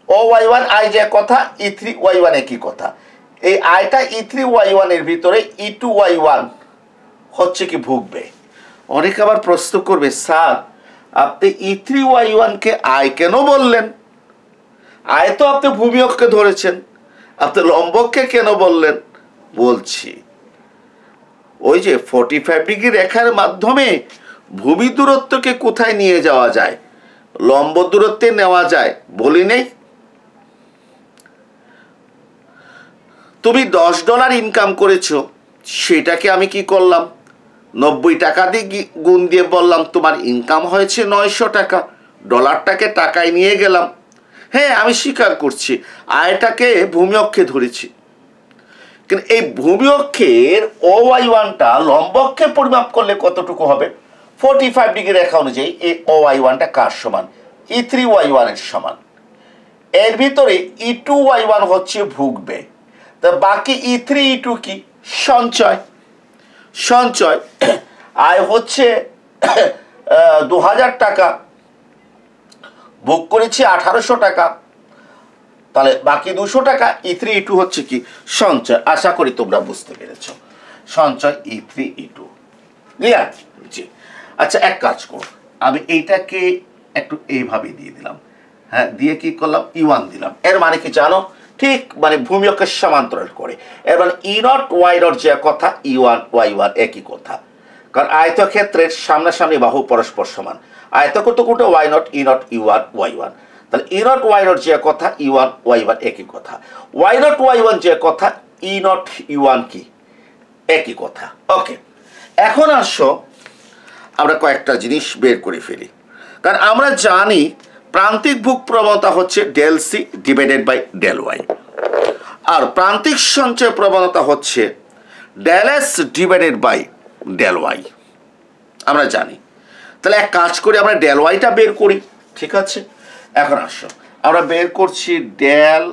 ও ওয়াই ওয়ান আই যে কথা, ই থ্রি ওয়াই ওয়ান একই কথা। এই আইটা ই থ্রি ওয়াই ওয়ানের ভিতরে ই টু ওয়াই ওয়ান হচ্ছে কি ভুগবে। অনেকে আবার প্রশ্ন করবে, স্যার আপনি ই থ্রি ওয়াই ওয়ানকে আই কেন বললেন? আয় তো আপনি ভূমিয়ককে ধরেছেন, আপনি লম্বককে কেন বললেন? বলছি, ওই যে 45 ডিগ্রি রেখার মাধ্যমে ভূমি দূরত্বকে কোথায় নিয়ে যাওয়া যায়, লম্ব দূরত্বে নেওয়া যায় বলি নেই? তুমি $10 ইনকাম করেছো, সেটাকে আমি কি করলাম, 90 টাকা দিয়ে গুণ দিয়ে বললাম তোমার ইনকাম হয়েছে 900 টাকা, ডলারটাকে টাকায় নিয়ে গেলাম। হ্যাঁ, আমি স্বীকার করছি আয়টাকে ভূমিয়ক্ষে ধরেছি, কিন্তু এই ভূমিয়ক্ষের ও ওয়াই ওয়ানটা লম্বককে পরিমাপ করলে কতটুকু হবে? 45 ডিগ্রি রেখা অনুযায়ী এই ও ওয়াই ওয়ানটা কার সমান? ই থ্রি ওয়াই ওয়ানের সমান। এর ভিতরে ই টু ওয়াই ওয়ান হচ্ছে ভুগবে, তা বাকি ই থ্রি ই টু কি? সঞ্চয়। সঞ্চয় আয় হচ্ছে 2000 টাকা, ভোগ করেছি 1800 টাকা, তাহলে বাকি 200 টাকা ই থ্রি ই টু হচ্ছে কি? সঞ্চয়। আশা করি তোমরা বুঝতে পেরেছ, সঞ্চয় E three E two. Clear? জি। আচ্ছা, এক কাজ করো, আমি এইটাকে একটু এইভাবে দিয়ে দিলাম। হ্যাঁ, দিয়ে কি করলাম? ই ওয়ান দিলাম। এর মানে কি জানো? ঠিক মানে ভূমিয়ক্ষের সমান্তরাল করে। এর মানে ই নট ওয়াই নট যে কথা, ই ওয়ান ওয়াই ওয়ান একই কথা, কারণ আয়তক্ষেত্রের সামনাসামনি বাহু পরস্পর সমান। আয়তক্ষেত্রটা Y naught E naught E one Y one, তাহলে ই নট ওয়াই নট যে কথা, ই ওয়ান ওয়াই ওয়ান একই কথা। ওয়াই নট ওয়াই ওয়ান যে কথা, ই নট ই ওয়ান কি? একই কথা। ওকে, এখন আসো আমরা কয়েকটা জিনিস বের করে ফেলি, কারণ আমরা জানি প্রান্তিক ভোগ প্রবণতা হচ্ছে del C divided by del Y, আর প্রান্তিক সঞ্চয় প্রবণতা হচ্ছে del S divided by del Y, আমরা জানি। তাহলে এক কাজ করি, আমরা ডেল ওয়াইটা বের করি, ঠিক আছে? এখন আসো আমরা বের করছি ডেল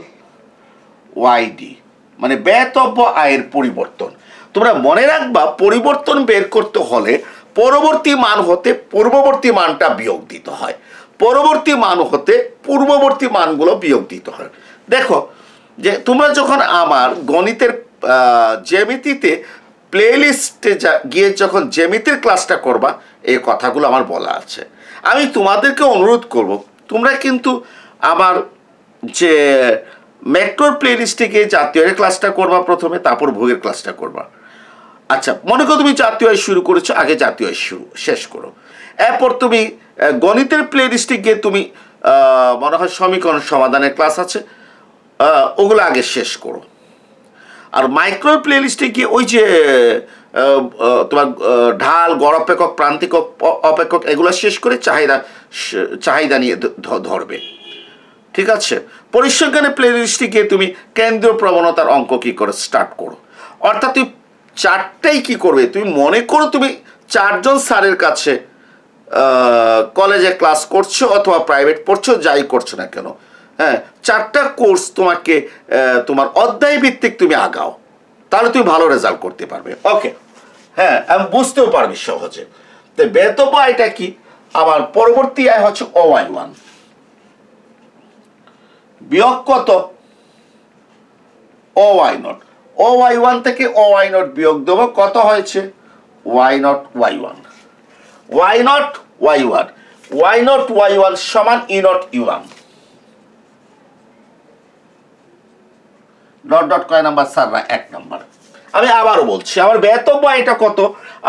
ওয়াই ডি, মানে ব্যয়তব্য আয়ের পরিবর্তন। তোমরা মনে রাখবা, পরিবর্তন বের করতে হলে পরবর্তী মান হতে পূর্ববর্তী মানটা বিয়োগ দিতে হয়, পরবর্তী মান হতে পূর্ববর্তী মানগুলো বিয়োগ দিতে হয়। দেখো যে তোমরা যখন আমার গণিতের জ্যামিতিতে প্লেলিস্টে গিয়ে যখন জ্যামিতির ক্লাসটা করবা, এই কথাগুলো আমার বলা আছে। আমি তোমাদেরকে অনুরোধ করব, তোমরা কিন্তু আমার যে ম্যাক্রোর প্লেলিস্টে গিয়ে জাতীয় ক্লাসটা করবা প্রথমে, তারপর ভোগের ক্লাসটা করবা। আচ্ছা, মনে করো তুমি জাতীয় আয় শুরু করেছো, আগে জাতীয় আয় শেষ করো। এরপর তুমি গণিতের প্লেলিস্টে গিয়ে তুমি মনে হয় সমীকরণ সমাধানের ক্লাস আছে, ওগুলো আগে শেষ করো। আর মাইক্রো প্লেলিস্টে গিয়ে ওই যে তোমার ঢাল, গড় অপেক্ষক, প্রান্তিক অপেক্ষক এগুলো শেষ করে চাহিদা নিয়ে ধরবে, ঠিক আছে? পরিসংখ্যানের প্লেলিস্টে গিয়ে তুমি কেন্দ্রীয় প্রবণতার অঙ্ক কি করে স্টার্ট করো। অর্থাৎ তুমি চারটাই কি করবে, তুমি মনে করো তুমি 4 জন স্যারের কাছে কলেজে ক্লাস করছো অথবা প্রাইভেট পড়ছো, যাই করছো না কেন, হ্যাঁ, 4টা কোর্স তোমাকে তোমার অধ্যায় ভিত্তিক তুমি আগাও, তাহলে তুমি ভালো রেজাল্ট করতে পারবে। ওকে, হ্যাঁ, আমি বুঝতেও পারবি সহজে। তো ব্যয়তব্য আয়টা কি? আমার পরবর্তী আয় হচ্ছে ও ওয়াই ওয়ান, বিয়োগ কত? O Y naught. O Y one থেকে ও ওয়াই নট বিয়োগ দেবো, কত হয়েছে? Y naught Y one. Y naught Y one, Y naught Y one সমান E naught U one. Dot dot কয় নাম্বার স্যার? 1 নাম্বার। আমি আবারও বলছি, আমার ব্যয়তব্য আয়টা কত?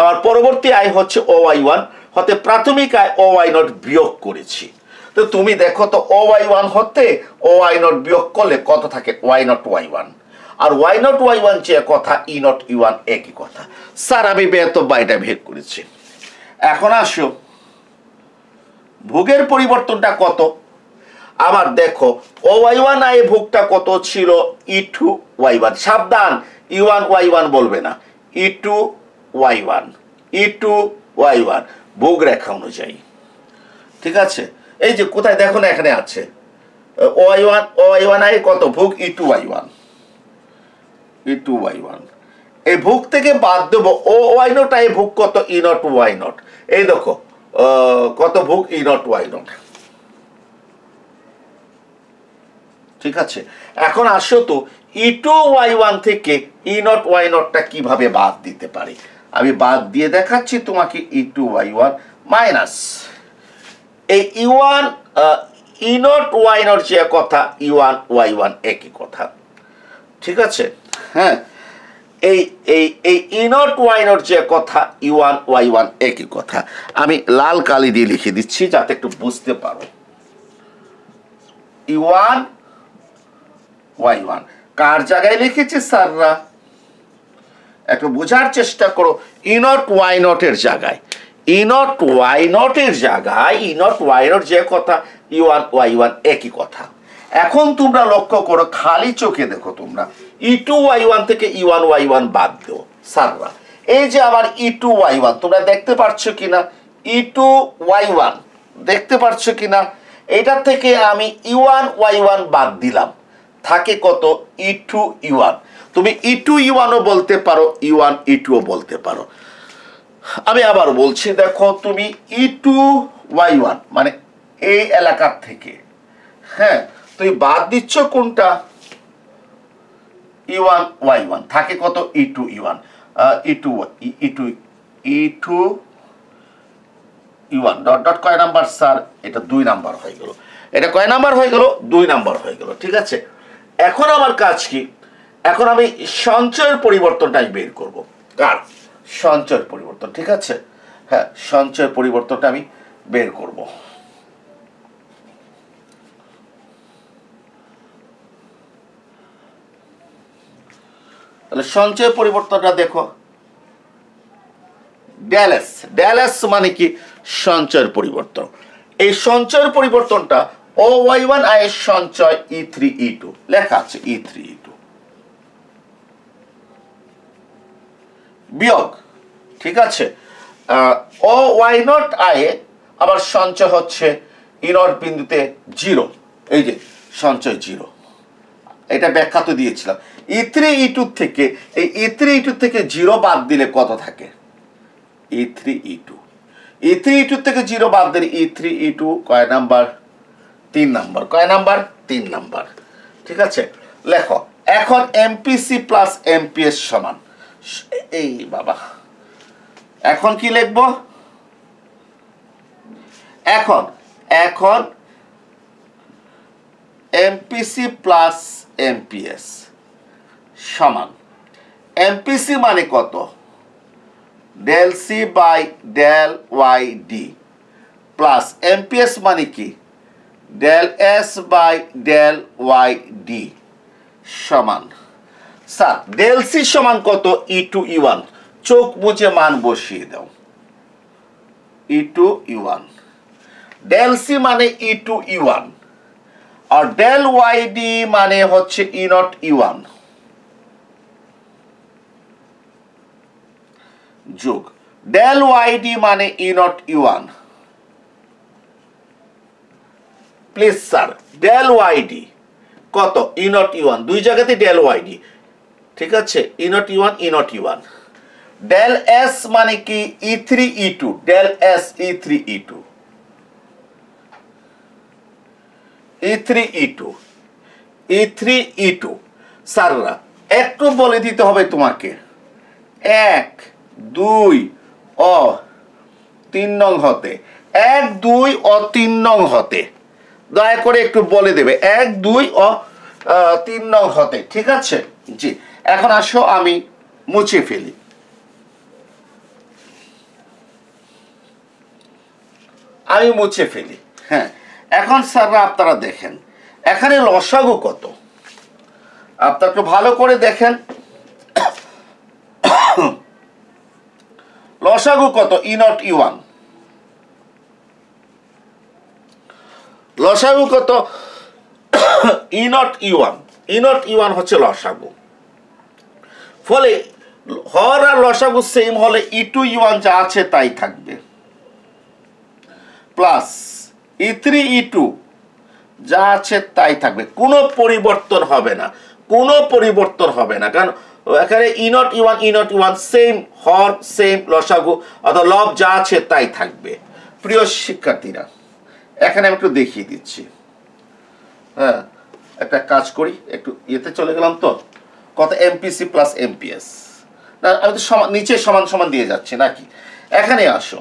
আমার পরবর্তী আয় হচ্ছে ও ওয়াই ওয়ান হতে প্রাথমিক আয় ও ওয়াই নট বিয়োগ করেছি। তো তুমি দেখো তো, ও ওয়াই ওয়ান হতে ও ওয়াই নট বিয়োগ করলে কত থাকে? Y naught Y one. আর ওয়াই নট ওয়াই ওয়ান যে কথা, ই নট ইউ ওয়ান একই কথা। স্যার আমি ব্যয়তব্য আয়টা বের করেছি। এখন আসো, ভোগের পরিবর্তনটা কত? আবার দেখো, ও ওয়াই ওয়ান আয় ভোগটা কত ছিল? ই টু ওয়াই ওয়ান। সাবধান, ই ওয়ান ওয়াই ওয়ান বলবে না, ই টু ওয়াই ওয়ান, ই টু ওয়াই ওয়ান ভোগ রেখা অনুযায়ী, ঠিক আছে? এই যে কোথায় দেখো না, এখানে আছে ওয়াই ওয়ান, ও ওয়াই ওয়ান আয় কত ভোগ? ই টু ওয়াই ওয়ান, ই টু ওয়াই ওয়ান। এই ভোগ থেকে বাদ দেবো ও ওয়াই নট আয় ভোগ কত? ই নট ওয়াই নট। এই দেখো কত ভোগ? E naught Y not. ঠিক আছে, এখন আসো তো e2y1 থেকে e0y0টা কিভাবে বাদ দিতে পারি। আমি বাদ দিয়ে দেখাচ্ছি তোমাকে। e2y1 মাইনাস এই e1 e0y0 যে কথা, e1y1 একই কথা, ঠিক আছে। হ্যাঁ, এই এই এই e0y0 যে কথা, e1y1 একই কথা। আমি লাল কালি দিয়ে লিখে দিচ্ছি যাতে একটু বুঝতে পারো। e1y1 কার জায়গায় লিখেছি স্যাররা? একটু বোঝার চেষ্টা করো। e0y0 এর জায়গায়, e0y0 এর জায়গায় e0y0 যে কথা, e1y1 একই কথা। এখন তোমরা লক্ষ্য করো, খালি চোখে দেখো তোমরা, e2y1 থেকে e1y1 বাদ দাও স্যাররা। এই যে আমার e2y1 তোমরা দেখতে পাচ্ছ কিনা? e2y1 দেখতে পাচ্ছ কিনা? এটা থেকে আমি e1y1 বাদ দিলাম, থাকে কত? e2e1। তুমি e2e1 ও বলতে পারো, e1e2 ও বলতে পারো। আমি আবার বলছি, দেখো তুমি e2y1 মানে এই এলাকার থেকে, হ্যাঁ, তুমি বাদ দিচ্ছ কোনটা? e1y1, থাকে কত? e2e1। e2e1 ডট ডট কয় নাম্বার স্যার? এটা 2 নাম্বার হয়ে গেল। এটা কয় নাম্বার হয়ে গেল? 2 নাম্বার হয়ে গেল, ঠিক আছে। এখন আমার কাজ কি? এখন আমি সঞ্চয়ের পরিবর্তনটা বের করব। কার? সঞ্চয়ের পরিবর্তন, ঠিক আছে। হ্যাঁ, সঞ্চয়ের পরিবর্তনটা আমি বের করব। তাহলে সঞ্চয়ের পরিবর্তনটা দেখো, ডেলএস। ডেলএস মানে কি? সঞ্চয়ের পরিবর্তন। এই সঞ্চয়ের পরিবর্তনটা OY1 এর সঞ্চয় E3E2 লেখা আছে, E3E2 বিয়োগ, ঠিক আছে। OY0 আয়ে আবার সঞ্চয় হচ্ছে E0 বিন্দুতে 0, এই যে সঞ্চয় 0। এটা ব্যাখ্যা তো দিয়েছিলাম। E3E2 থেকে, এই E3E2 থেকে 0 বাদ দিলে কত থাকে? E3E2 থেকে 0 বাদ দিলে E3E2 কয় নাম্বার? 3 নাম্বার। কয় নাম্বার? 3 নাম্বার, ঠিক আছে। লেখো এখন MPC প্লাস MPS সমান, এই বাবা, এখন কি লিখব? এখন MPC প্লাস MPS সমান, MPC মানে কত? Del C by del Y D, plus MPS মানে কি? Del S by del Y D সমান। স্যার ডেল সি সমান কত? E2E1। চোখ মুছে মান বসিয়ে দাও। E2E1, ডেল সি মানে E2E1, আর ডেল ওয়াই ডি মানে হচ্ছে E0E1 যোগ ডেল ওয়াই ডি মানে E0E1। Please sir, del Y D কত? E0E1, দুই জায়গাতে ডেল ওয়াই ডি, ঠিক আছে। E0E1 E0E1। ডেল এস মানে কি? E3E2, del S E3E2, E3E2 স্যাররা একটু বলে দিতে হবে তোমাকে। 1, 2 ও 3 নং হতে, 1, 2 ও 3 নং হতে দয়া করে একটু বলে দেবে, 1, 2 ও 3 নং হতে, ঠিক আছে। জি, এখন আসো আমি মুছে ফেলি। আমি মুছে ফেলি। হ্যাঁ, এখন স্যাররা আপনারা দেখেন এখানে লসাগু কত? আপনারা একটু ভালো করে দেখেন, লসাগু কত? E0E1 লসাগু কত? E0E1 E0E1 হচ্ছে লসাগু। ফলে হর আর লসাগু সেম হলে E2E1 যা আছে তাই থাকবে, প্লাস E3E2 যা আছে তাই থাকবে, কোনো পরিবর্তন হবে না, কোনো পরিবর্তন হবে না। কারণ এখানে E0E1 সেম হর, সেম লসাগু, অর্থাৎ লব যা আছে তাই থাকবে। প্রিয় শিক্ষার্থীরা, এখানে আমি একটু দেখিয়ে দিচ্ছি। হ্যাঁ, একটা কাজ করি, একটু ইয়েতে চলে গেলাম তো, কত এমপিসি প্লাস এমপিএস, না আমি তো সমান নিচে সমান সমান দিয়ে যাচ্ছি নাকি। এখানে আসো,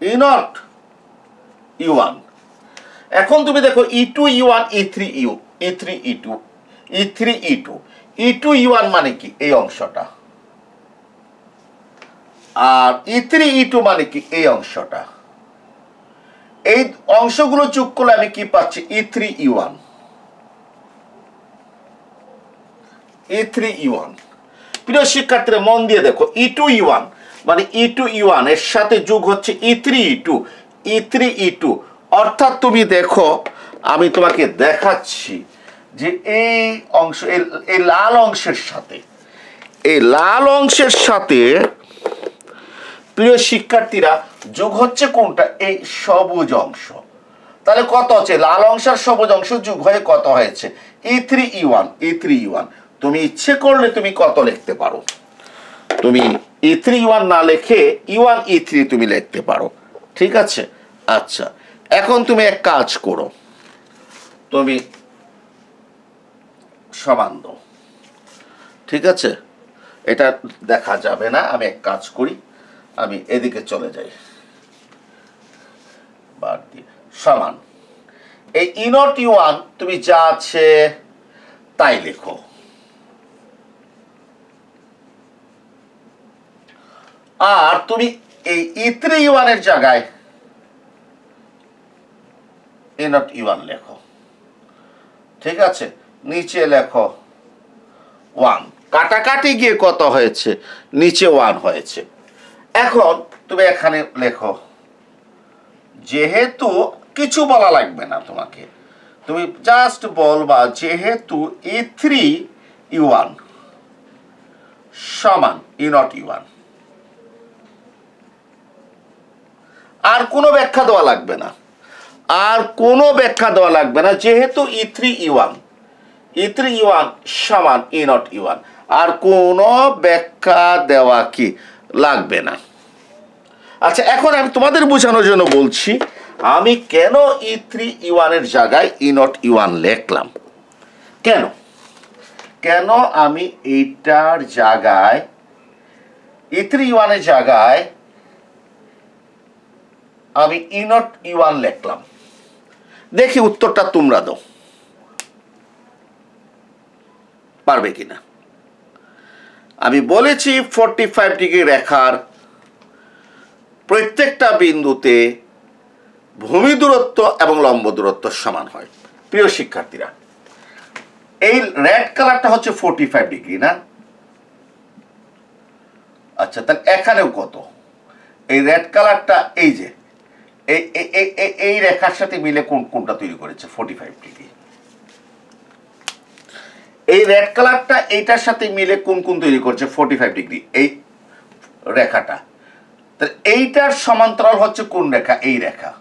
ই নট ইউ1। এখন তুমি দেখো E2 E1 E3 you E3 E2 E3 E2 E2 E1 মানে কি এই অংশটা, আর E3 E2 মানে কি এই অংশটা। এই অংশগুলো যোগ করলে আমি কি পাচ্ছি, E3 E1 E3 E1। প্রিয় শিক্ষার্থীরা মন দিয়ে দেখো, E2 E1 মানে E2 E1 এর সাথে যোগ হচ্ছে E3 E2 E3 E2। অর্থাৎ তুমি দেখো, আমি তোমাকে দেখাচ্ছি যে এই অংশ, এই লাল অংশের সাথে, এই লাল অংশের সাথে প্রিয় শিক্ষার্থীরা যোগ হচ্ছে কোনটা, এই সবুজ অংশ। তাহলে কত হচ্ছে, লাল অংশ আর সবুজ অংশ যোগ হয়ে কত হয়েছে, E3 E1 E3 E1। তুমি ইচ্ছে করলে তুমি কত লিখতে পারো, তুমি E3 E1 না লিখে E1 E3 তুমি লিখতে পারো, ঠিক আছে। আচ্ছা, এখন তুমি এক কাজ করো, তুমি সমান দাও, ঠিক আছে। এটা দেখা যাবে না, আমি এক কাজ করি, আমি এদিকে চলে যাই, বাদ দিয়ে সমান এই E নট E1 তুমি যা আছে তাই লেখো। আর তুমি এই E3 E1 এর জায়গায় E নট E1 লেখো, ঠিক আছে। নিচে লেখো 1, কাটাকাটি গিয়ে কত হয়েছে, নিচে 1 হয়েছে। এখন তুমি এখানে লেখো, যেহেতু কিছু বলা লাগবে না তোমাকে, তুমি জাস্ট বলবা যেহেতু E3 E1 সমান E নট E1। আর কোনো ব্যাখ্যা দেওয়া লাগবে না, আর কোনো ব্যাখ্যা দেওয়া লাগবে না, যেহেতু E3 E1 সমান E নট E1, আর কোনো ব্যাখ্যা দেওয়া কি লাগবে না। আচ্ছা, এখন আমি তোমাদের বোঝানোর জন্য বলছি আমি কেন E3 E1 এর জায়গায় E নট E1 লিখলাম। কেন আমি এইটার জায়গায় E3 E1 এর জায়গায় আমি E নট E1 লিখলাম, দেখি উত্তরটা তোমরা দাও, পারবে কিনা। আমি বলেছি 45 ডিগ্রি রেখার প্রত্যেকটা বিন্দুতে ভূমি দূরত্ব এবং লম্ব দূরত্ব সমান হয়। প্রিয় শিক্ষার্থীরা, এই রেড কালারটা হচ্ছে 45 ডিগ্রি না? আচ্ছা, তাহলে এখানেও কত, এই রেড কালারটা এই যে এই রেখার সাথে মিলে কোনটা তৈরি করেছে, 45 ডিগ্রি। এই রেড কালারটা এইটার সাথে মিলে কোন তৈরি করছে, 45 ডিগ্রি এই রেখাটা। তাহলে এইটার সমান্তরাল হচ্ছে কোন রেখা, এই রেখা।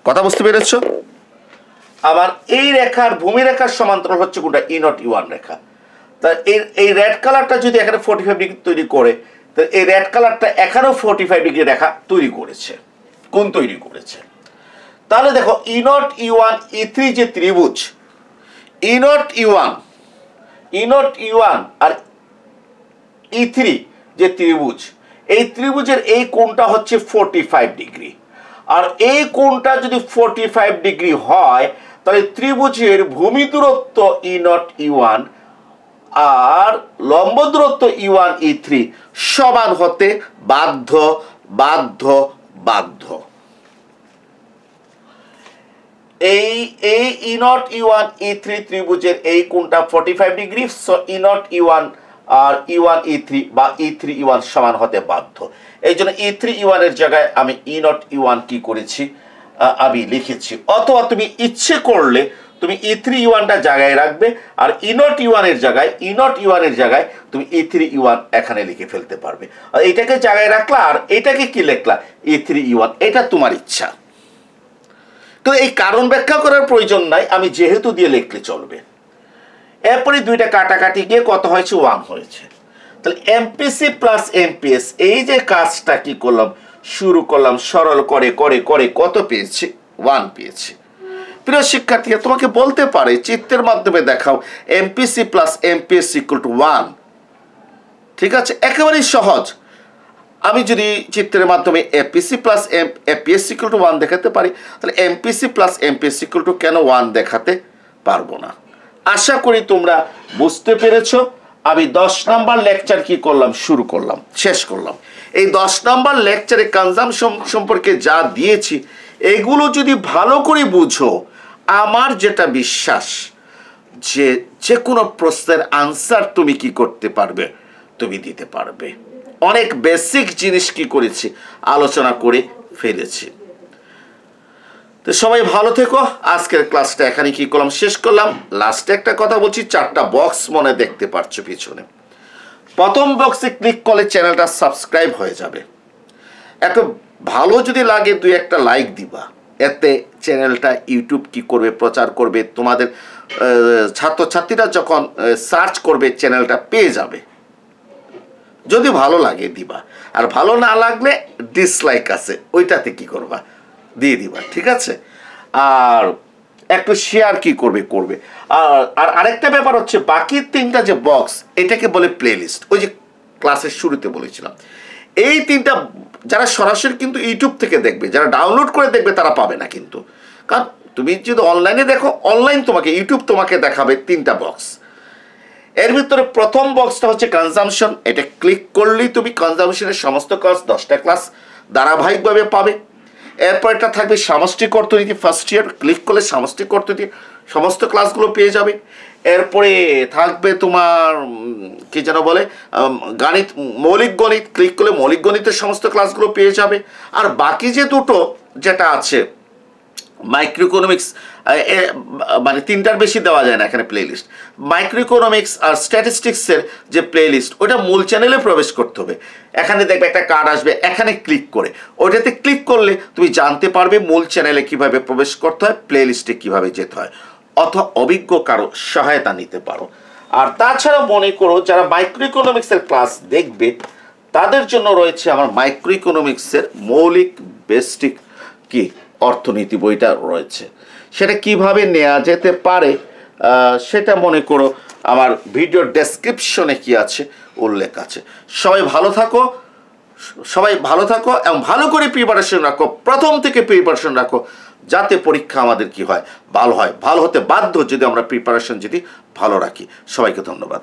কথা বুঝতে পেরেছ? আবার এই রেখার ভূমি রেখার সমান্তরাল হচ্ছে কোনটা, E নট E1 রেখা। তা এই রেড কালারটা যদি এখানে 45 ডিগ্রি তৈরি করে, তো এই রেড কালারটা এখানেও 45 ডিগ্রি রেখা তৈরি করেছে, কোন তৈরি করেছে। তাহলে দেখো E নট E1 E3 যে ত্রিভুজ, E not E1 R E3 যে ত্রিভুজ, এই ত্রিভুজের এই কোণটা হচ্ছে 45 ডিগ্রি। আর এই কোণটা যদি 45 ডিগ্রি হয়, তাহলে ত্রিভুজের ভূমি দূরত্ব E নট E1 আর লম্ব দূরত্ব E1 E3 সমান হতে বাধ্য। এই E নট E1 E3 ত্রিভুজের এই কোণটা 45 degree, so E not E1 আর E1 E3 বা E3 E1 সমান হতে বাধ্য। এই জন্য E3 E1 এর জায়গায় আমি E নট E1 কি করেছি, আমি লিখেছি। অথবা তুমি ইচ্ছে করলে তুমি E3 E1টা জায়গায় রাখবে, আর E নট E1 এর জায়গায় তুমি E3 E1 এখানে লিখে ফেলতে পারবে। আর এটাকে জায়গায় রাখলা, আর এটাকে কি লিখলা, E3 E1, এটা তোমার ইচ্ছা। তো এই কারণ ব্যাখ্যা করার প্রয়োজন নাই, আমি যেহেতু দিয়ে লিখলে চলবে। এরপরে দুইটা কাটাকাটি গিয়ে কত হয়েছে, 1 হয়েছে। তাহলে এমপিসি প্লাস এমপিএস, এই যে কাজটা কি করলাম, শুরু করলাম সরল করে কত পেয়েছি, 1 পেয়েছি। প্রিয় শিক্ষার্থীরা, তোমাকে বলতে পারে চিত্রের মাধ্যমে দেখাও MPC plus MPS equal to 1। ঠিক আছে, একেবারেই সহজ। আমি যদি চিত্রের মাধ্যমে APC plus APS equal to 1 দেখাতে পারি, তাহলে MPC plus MPS equal two কেন 1 দেখাতে পারবো না? আশা করি তোমরা বুঝতে পেরেছো। আমি 10 নাম্বার লেকচার কি করলাম, শুরু করলাম, শেষ করলাম। এই 10 নাম্বার লেকচারে কনজাম্পশন সম্পর্কে যা দিয়েছি, এগুলো যদি ভালো করে বুঝো, আমার যেটা বিশ্বাস যে যে কোনো প্রশ্নের আনসার তুমি কি করতে পারবে, তুমি দিতে পারবে। অনেক বেসিক জিনিস কি করেছি, আলোচনা করে ফেলেছি। তো সবাই ভালো থেকো। আজকের ক্লাসটা এখানে কি করলাম, শেষ করলাম। লাস্টে একটা কথা বলছি, 4টা বক্স মনে দেখতে পাচ্ছ পিছনে। প্রথম বক্সে ক্লিক করলে চ্যানেলটা সাবস্ক্রাইব হয়ে যাবে। এত ভালো যদি লাগে 2-1টা লাইক দিবা, এতে চ্যানেলটা ইউটিউব কি করবে, প্রচার করবে। তোমাদের ছাত্রছাত্রীরা যখন সার্চ করবে চ্যানেলটা পেয়ে যাবে। যদি ভালো লাগে দিবা, আর ভালো না লাগলে ডিসলাইক আছে, ওইটাতে কি করবা, দিয়ে দিবা। ঠিক আছে, আর একটু শেয়ার কি করবে করবে। আর আরেকটা ব্যাপার হচ্ছে, বাকি 3টা যে বক্স, এটাকে বলে প্লেলিস্ট। ওই যে ক্লাসের শুরুতে বলেছিলাম, এই 3টা যারা সরাসরি কিন্তু ইউটিউব থেকে দেখবে, যারা ডাউনলোড করে দেখবে তারা পাবে না কিন্তু। কারণ তুমি যদি অনলাইনে দেখো, অনলাইন তোমাকে ইউটিউব তোমাকে দেখাবে 3টা বক্স। এর ভিতরে প্রথম বক্সটা হচ্ছে কনজাম্পশন। এটা ক্লিক করলেই তুমি কনজাম্পশনের সমস্ত ক্লাস, 10টা ক্লাস ধারাবাহিকভাবে পাবে। এরপর এটা থাকবে সামষ্টিক অর্থনীতি ফার্স্ট ইয়ার, ক্লিক করলে সামষ্টিক অর্থনীতি সমস্ত ক্লাসগুলো পেয়ে যাবে। এরপরে থাকবে তোমার কি যেন বলে, গণিত, মৌলিক গণিত, ক্লিক করলে মৌলিক গণিতের সমস্ত ক্লাসগুলো পেয়ে যাবে। আর বাকি যে দুটো যেটা আছে মাইক্রো ইকোনমিক্স, মানে 3টার বেশি দেওয়া যায় না এখানে প্লেলিস্ট। মাইক্রো ইকোনমিক্স আর স্ট্যাটিস্টিক্সের যে প্লেলিস্ট, ওটা মূল চ্যানেলে প্রবেশ করতে হবে। এখানে দেখবে একটা কার্ড আসবে, এখানে ক্লিক করে ওইটাতে ক্লিক করলে তুমি জানতে পারবে মূল চ্যানেলে কিভাবে প্রবেশ করতে হয়, প্লেলিস্টে কিভাবে যেতে হয়, অথবা অভিজ্ঞ কারো সহায়তা নিতে পারো। আর তাছাড়া মনে করো যারা মাইক্রো ইকোনমিক্সের ক্লাস দেখবে, তাদের জন্য রয়েছে আমার মাইক্রো ইকোনমিক্সের মৌলিক বেসিক কি অর্থনীতি বইটা রয়েছে। সেটা কিভাবে নেওয়া যেতে পারে সেটা মনে করো আমার ভিডিও ডেসক্রিপশনে কি আছে উল্লেখ আছে। সবাই ভালো থাকো এবং ভালো করে প্রিপারেশন রাখো, প্রথম থেকে প্রিপারেশন রাখো, যাতে পরীক্ষা আমাদের কি হয়, ভালো হয়। ভালো হতে বাধ্য যদি আমরা প্রিপারেশন যদি ভালো রাখি। সবাইকে ধন্যবাদ।